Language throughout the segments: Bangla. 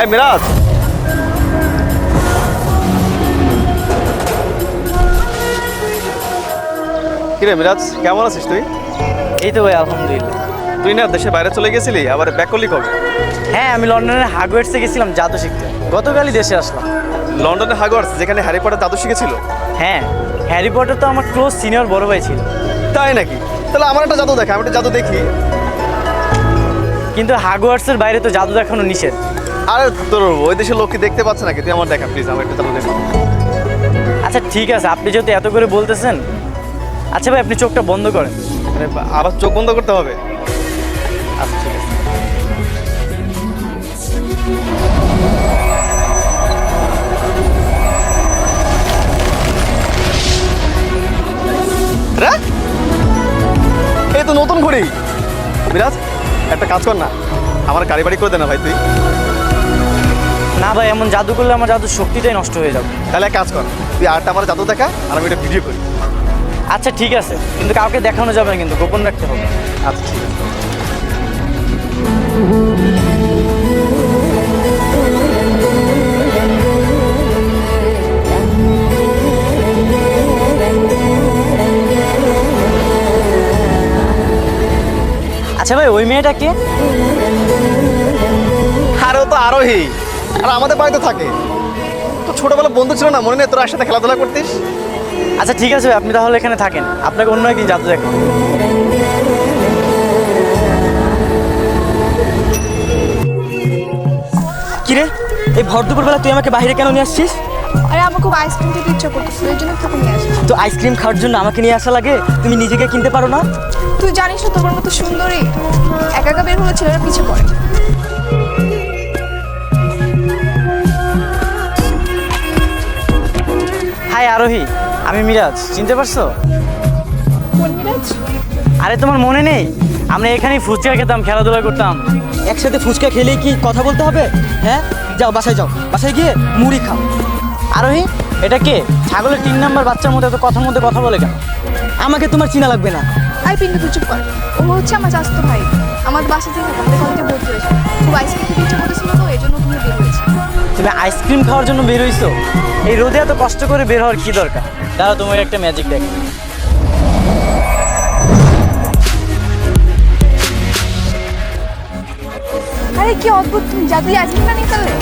এই মিরাজ, কিরে মিরাজ, কেমন আছিস তুই? এই তো ভাই আলহামদুলিল্লাহ। তুই না দেশে বাইরে চলে গেছিলি, আবার ব্যাক করলি কবে? হ্যাঁ, আমি লন্ডনের হাগওয়ার্টসে গেছিলাম জাদু শিখতে, গতকালই দেশে আসলাম। লন্ডনে হাগওয়ার্টস, যেখানে হ্যারি পটার জাদু শিখেছিল? হ্যাঁ, হ্যারি পটার তো আমার ক্লোজ সিনিয়র বড় ভাই ছিল। তাই নাকি? তাহলে আমার একটা জাদু দেখা, আমি একটা জাদু দেখি। কিন্তু হাগওয়ার্টসের বাইরে তো জাদু দেখানো নিষেধ। আরে তোর ওই দেশের লোক কি দেখতে পাচ্ছে নাকি? তুই আমার দেখা প্লিজ, আমার একটা জাদু দেখা। আচ্ছা ঠিক আছে, আপনি যেহেতু এত করে বলতেছেন, আচ্ছা ভাই আপনি চোখটা বন্ধ করেন। আরে আবার চোখ বন্ধ করতে হবে? আচ্ছা ঠিক আছে। রে, এই তো নতুন ঘড়ি। মিরাজ, একটা কাজ কর না, আমার গাড়ি বাড়ি করে দে না ভাই তুই। না ভাই, এমন জাদু করলে আমার জাদুর শক্তিটাই নষ্ট হয়ে যাবে। তাহলে এক কাজ কর, তুই আরটা আমার জাদু দেখা আর আমি এটা ভিডিও করি। আচ্ছা ঠিক আছে, কিন্তু কাউকে দেখানো যাবে না, কিন্তু গোপন রাখতে হবে। আচ্ছা ঠিক আছে। আচ্ছা ভাই, ওই মেয়েটা কে? আরে ও তো আরোহী, আর আমাদের বাড়িতে থাকে। তো ছোটবেলা বন্ধু ছিল না, মনে নেই তোর একসাথে খেলাধুলা করতিস? আচ্ছা ঠিক আছে ভাই, আপনি তাহলে এখানে থাকেন, আপনাকে অন্য একদিন জাদু দেখাবো। কিরে, এই ভর দুপুরবেলা তুই আমাকে বাইরে কেন নিয়ে আসছিস? আরে আমার খুব আইসক্রিম খেতে ইচ্ছা করতেছিল, এই জন্য তোকে নিয়ে আসি। তো আইসক্রিম খাওয়ার জন্য আমাকে নিয়ে আসা লাগে? তুমি নিজেকে কিনতে পারো না? তুই জানিস না তোমার মতো সুন্দরী একা একা বের হলে ছেলেরা পিছিয়ে পড়ে। হাই আরোহী, আমি মিরাজ, চিনতে পারছো? কোন মিরাজ? আরে তোমার মনে নেই, আমরা এখানেই ফুচকা খেতাম, খেলাধুলা করতাম। একসাথে ফুচকা খেলেই কি কথা বলতে হবে? হ্যাঁ, যাও বাসায় যাও, বাসায় গিয়ে মুড়ি খাও। আরোহী, এটা কে? ছাগলের 3 নাম্বার বাচ্চার মধ্যে এত কথার মধ্যে কথা বলে কেন? আমাকে তোমার চিনা লাগবে না। আই পিন্টু তুই চুপ কর। ও হচ্ছে আমার চাচাতো ভাই, আমার বাসা থেকে আমাদের কলেজে ভর্তি হয়েছে। খুব আইসক্রিম খেতে ইচ্ছা করতেছিল, তো এই জন্য তুমি বের হয়েছে। তুমি আইসক্রিম খাওয়ার জন্য বের হইছো? এই রোদে এত কষ্ট করে বের হওয়ার কি দরকার? দাঁড়াও, তোমার একটা ম্যাজিক দেখ। আরে কি অদ্ভুত, তুমি জাদু আইসক্রিম বানিয়ে ফেললে।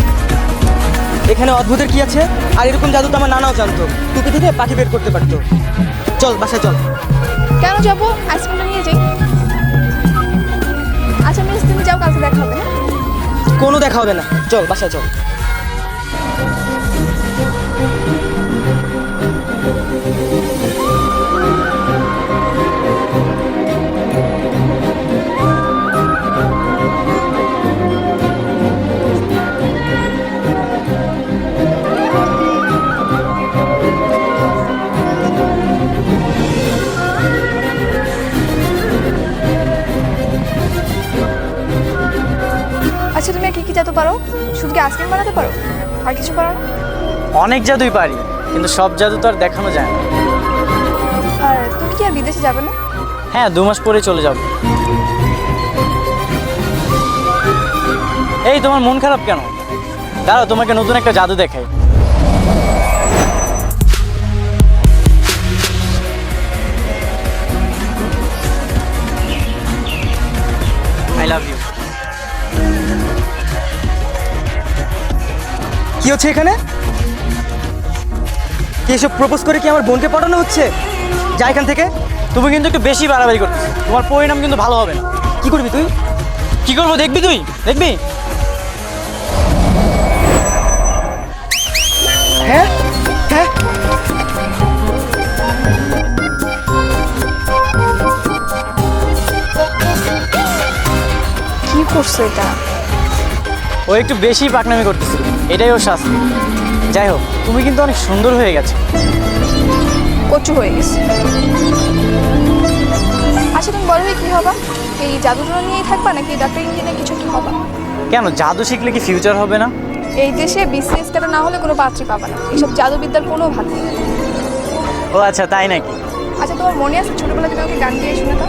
এখানে অদ্ভুতের কি আছে? আর এরকম জাদু তো আমার নানাও জানতো, টুপি থেকে পাখি বের করতে পারতো। চল বাসায় চল। কেন যাবো? আইসক্রিমটা নিয়ে যাই। আচ্ছা মিস, তুমি যাও, কালকে দেখা হবে। হ্যাঁ, কোনো দেখা হবে না, চল বাসায় চল। আচ্ছা তুমি আর কি কি জাদু পারো? শুধু কি আইসক্রিম বানাতে পারো, আর কিছু পারো না? অনেক জাদুই পারি, কিন্তু সব জাদু তো আর দেখানো যায় না। আর তুমি কি আর বিদেশে যাবে না? হ্যাঁ, 2 মাস পরে চলে যাব। এই তোমার মন খারাপ কেন? দাঁড়াও, তোমাকে নতুন একটা জাদু দেখাই। I love you. কি হচ্ছে এখানে? কি এসব প্রপোজ করে কি আমার বোনকে পটানো হচ্ছে? যা এখান থেকে। তুমি কিন্তু একটু বেশি বাড়াবাড়ি করছিস, তোমার পরিণাম কিন্তু ভালো হবে না। কি করবি তুই? কি করবো দেখবি? তুই দেখবি? হ্যাঁ হ্যাঁ, কি করছো এটা? ও একটু বেশি পাকনামি করতেছিল, এটাই ওর শাস্তি। যাই হোক, তুমি কিন্তু অনেক সুন্দর হয়ে গেছো। কচু হয়ে গেছে। আচ্ছা তুমি বলো কি হবা? এই জাদুটা নিয়েই থাকবা নাকি ডাক্তার ইঞ্জিনিয়ার কিছু কি হবা? কেন, জাদু শিখলে কি ফিউচার হবে না? এই দেশে বিসিএস কাটা না হলে কোনো পাত্রী পাবা না, এইসব জাদুবিদ্যার কোনো ভাত নেই। ও আচ্ছা, তাই নাকি? আচ্ছা তোমার মনে আছে ছোটবেলায় তুমি আমাকে গান গিয়ে শোনাতো?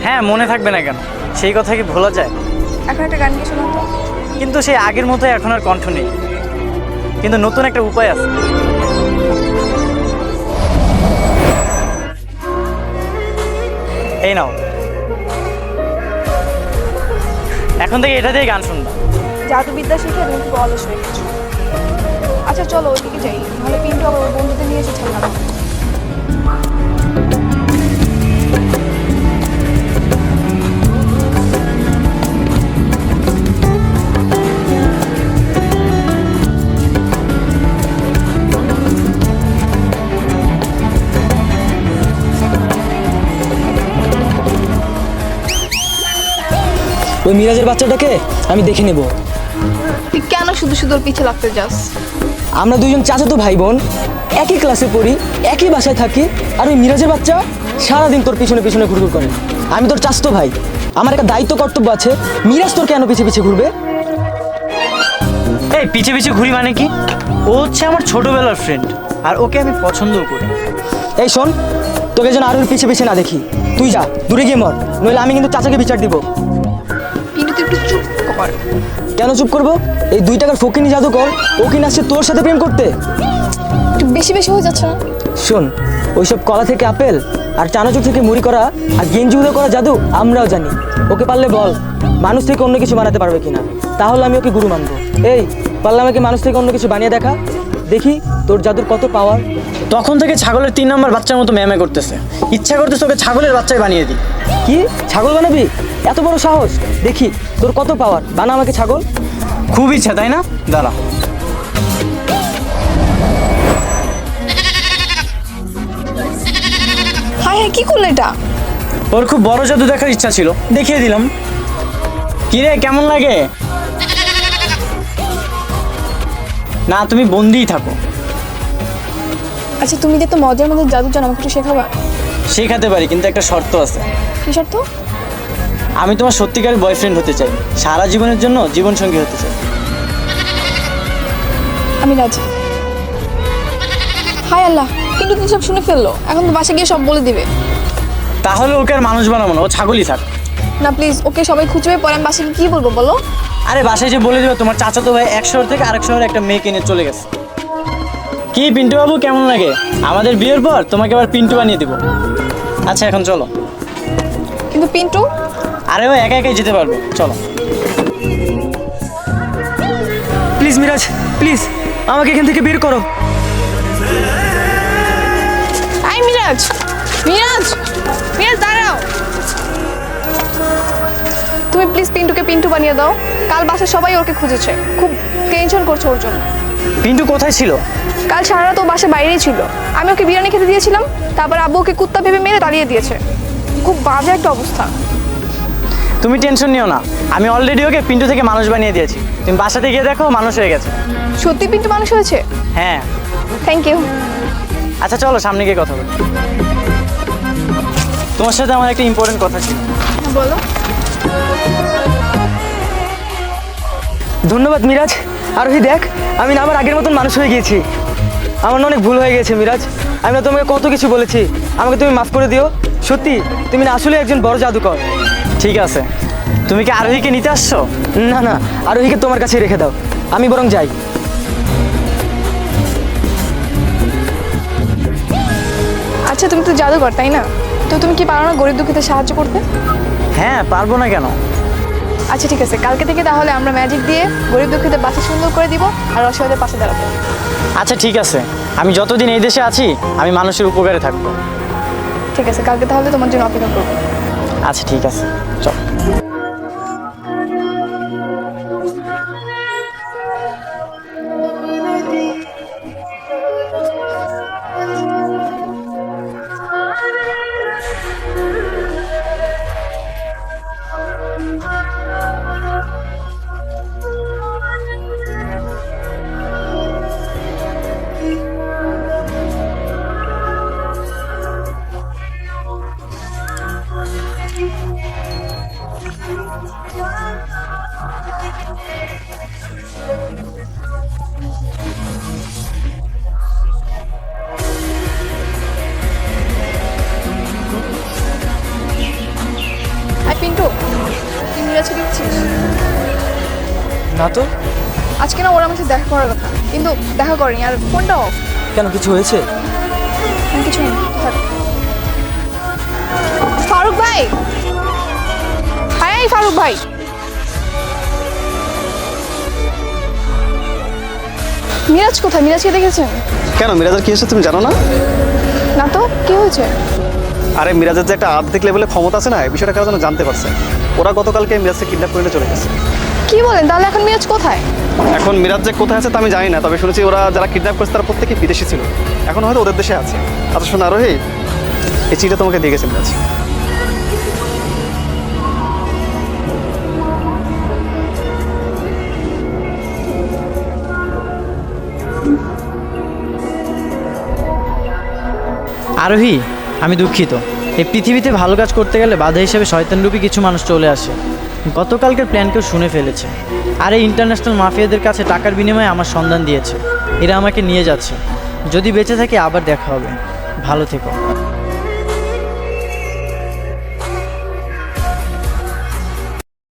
হ্যাঁ, মনে থাকবে না কেন? সেই কথা কি ভোলা যায়? এখন একটা গান গিয়ে শোনাতো। কিন্তু সেই আগের মতো এখন আর কণ্ঠ নেই, কিন্তু নতুন একটা উপায় আছে। এই নাও, এখন থেকে এটা দিয়ে গান শুনবা। জাদুবিদ্যা শিখে তুমি খুব অলস হয়ে গেছো। আচ্ছা চলো ওইদিকে যাই, নাহলে পিন্টু আবার ওর বন্ধুদের নিয়ে এসে ঝামেলা করবে। ওই মিরাজের বাচ্চাটাকে আমি দেখে নেব। তুই কেন শুধু শুধু ওর পিছে লাগতে যাস? আমরা দুইজন চাচাতো ভাই বোন, একই ক্লাসে পড়ি, একই বাসায় থাকি, আর ওই মিরাজের বাচ্চা সারাদিন তোর পিছনে পিছনে ঘুরঘুর করে। আমি তোর চাচাতো ভাই, আমার একটা দায়িত্ব কর্তব্য আছে। মিরাজ তোর কেন পিছে পিছে ঘুরবে? এই পিছে পিছে ঘুরি মানে কি? ও হচ্ছে আমার ছোটবেলার ফ্রেন্ড, আর ওকে আমি পছন্দও করি। এই শোন, তোকে যেন আর ওর পিছে পিছে না দেখি। তুই যা, দূরে গিয়ে মর, নইলে আমি কিন্তু চাচাকে বিচার দিব। পিন্টু তুই একটু চুপ কর। কেন চুপ করবো? এই 2 টাকার ফকিনি জাদুকর ও কিনা আসছে তোর সাথে প্রেম করতে। একটু বেশি বেশি হয়ে যাচ্ছে না? শোন, ওইসব কলা থেকে আপেল আর চানাচুর থেকে মুড়ি করা আর গেঞ্জি উদয় করা জাদু আমরাও জানি। ওকে পারলে বল মানুষ থেকে অন্য কিছু বানাতে পারবে কিনা, তাহলে আমি ওকে গুরু মানবো। এই পারলে আমাকে মানুষ থেকে অন্য কিছু বানিয়ে দেখা, দেখি তোর জাদুর কত পাওয়ার। তখন থেকে ছাগলের 3 নম্বর বাচ্চার মতো ম্যামে করতেছে, ইচ্ছা করতেছে ওকে ছাগলের বাচ্চাই বানিয়ে দিই। কি ছাগল বানাবি? এত বড় সাহস! দেখি তোর কত পাওয়ার, বানা আমাকে ছাগল। খুব ইচ্ছা তাই না? দাঁড়া। হায় হায় কি করলো এটা? ওর খুব বড় জাদু দেখার ইচ্ছা ছিল, দেখিয়ে দিলাম। কি রে, কেমন লাগে? না, তুমি বন্দিই থাকো। আচ্ছা তুমি যে তো মজার মধ্যে জাদু জানো, আমাকে একটু শেখাবা? শেখাতে পারি, কিন্তু একটা শর্ত আছে। কি শর্ত? আমি তোমার সত্যিকারের বয়ফ্রেন্ড হতে চাই, সারা জীবনের জন্য জীবনসঙ্গী হতে চাই। আমি রাজি। হায় আল্লাহ, কিন্তু তুমি সব শুনে ফেললো, এখন তো বাসা গিয়ে সব বলে দিবে। তাহলে ওকে আর মানুষ বানাবো না, ও ছাগলই থাক। না প্লিজ, ওকে সবাই খুঁজবে, পরে আমি বাসায় গিয়ে কি বলবো বলো? আরে বাসায় যে বলে দেবে তোমার চাচাতো ভাই এক শহর থেকে আরেক শহরে একটা মেয়েকে নিয়ে চলে গেছে। কি পিন্টু বাবু, কেমন লাগে? আমাদের বিয়ের পর তোমাকে আবার পিন্টু বানিয়ে দিব। আচ্ছা এখন চলো। কিন্তু পিন্টু? আরে ও একা একাই যেতে পারবে, চলো। প্লিজ মিরাজ, প্লিজ আমাকে এখান থেকে বের করো। আই মিরাজ, মিরাজ, মিরাজ দাঁড়াও। তুমি প্লিজ পিন্টুকে পিন্টু বানিয়ে দাও। কাল বাসায় সবাই ওকে খুঁজেছে, খুব টেনশন করছে ওর জন্য। পিন্টু কোথায় ছিল? কাল সারা রাত ও বাসায় বাইরেই ছিল। আমি ওকে বিরিয়ানি খেতে দিয়েছিলাম, তারপর আব্বু ওকে কুত্তা ভেবে মেরে তাড়িয়ে দিয়েছে। খুব বাজে একটা অবস্থা। তুমি টেনশন নিও না, আমি অলরেডি ওকে পিন্টু থেকে মানুষ বানিয়ে দিয়েছি। তুমি বাসাতে গিয়ে দেখো, মানুষ হয়ে গেছে। সত্যি পিন্টু মানুষ হয়েছে? হ্যাঁ। Thank you. আচ্ছা চলো সামনে গিয়ে কথা বলি। তোমার সাথে আমার একটা ইম্পর্টেন্ট কথা ছিল। বলো। ধন্যবাদ মিরাজ। আর ওই দেখ, আমি না আমার আগের মতন মানুষ হয়ে গিয়েছি। আমার না অনেক ভুল হয়ে গেছে মিরাজ, আমি না তোমাকে কত কিছু বলেছি, আমাকে তুমি মাফ করে দিও। সত্যি তুমি না আসলে একজন বড় জাদুকর। ঠিক আছে, তুমি কি আরোহীকে নিতে আসছো? না না, আরোহীকে তোমার কাছে রেখে দাও, আমি বরং যাই। আচ্ছা তুমি তো জাদুকর তাই না? তো তুমি কি পারো না গরিব দুঃখীদের সাহায্য করতে? হ্যাঁ, পারবো না কেন? আচ্ছা ঠিক আছে, কালকে থেকে তাহলে আমরা ম্যাজিক দিয়ে গরিব দুঃখীদের বাসা সুন্দর করে দিব আর অসহায়দের পাশে দাঁড়াবো। আচ্ছা ঠিক আছে, আমি যতদিন এই দেশে আছি আমি মানুষের উপকারে থাকবো। ঠিক আছে, কালকে তাহলে তোমার জন্য অপেক্ষা করবো। আচ্ছা ঠিক আছে, চল। আর পিন্টু, তুই মিরাজকে দেখছিস? না তো। আজকে না ওরা আমার সাথে দেখা করার কথা, কিন্তু দেখা করেনি। আর ফোনটা অফ। কেন, কিছু হয়েছে? কিছু নেই, থাক। ফারুক ভাই, হ্যাঁ ফারুক ভাই, মিরাজ কোথায়? মিরাজকে দেখেছেন? কেন, মিরাজের কি হয়েছে তুমি জানো না? না তো, কি হয়েছে? আরে মিরাজের যে একটা আর্থিক লেভেলে ক্ষমতা আছে না, এই বিষয়টা কারো যেন জানতে পারছে। ওরা গতকালকে মিরাজকে কিডন্যাপ করে নিয়ে চলে গেছে। কি বলেন? তাহলে এখন মিরাজ কোথায়? এখন মিরাজ যে কোথায় আছে তা আমি জানি না, তবে শুনেছি ওরা যারা কিডন্যাপ করেছে তারা প্রত্যেকেই বিদেশি ছিল, এখন হয়তো ওদের দেশে আছে। আচ্ছা শোনো আরোহী, এই চিঠিটা তোমাকে দিয়ে গেছে মিরাজ। আরোহী, আমি দুঃখিত। এই পৃথিবীতে ভালো কাজ করতে গেলে বাধা হিসেবে শয়তানরূপী কিছু মানুষ চলে আসে। গতকালকের প্ল্যান কেউ শুনে ফেলেছে, আর এই ইন্টারন্যাশনাল মাফিয়াদের কাছে টাকার বিনিময়ে আমার সন্ধান দিয়েছে। এরা আমাকে নিয়ে যাচ্ছে। যদি বেঁচে থাকি আবার দেখা হবে। ভালো থেকো।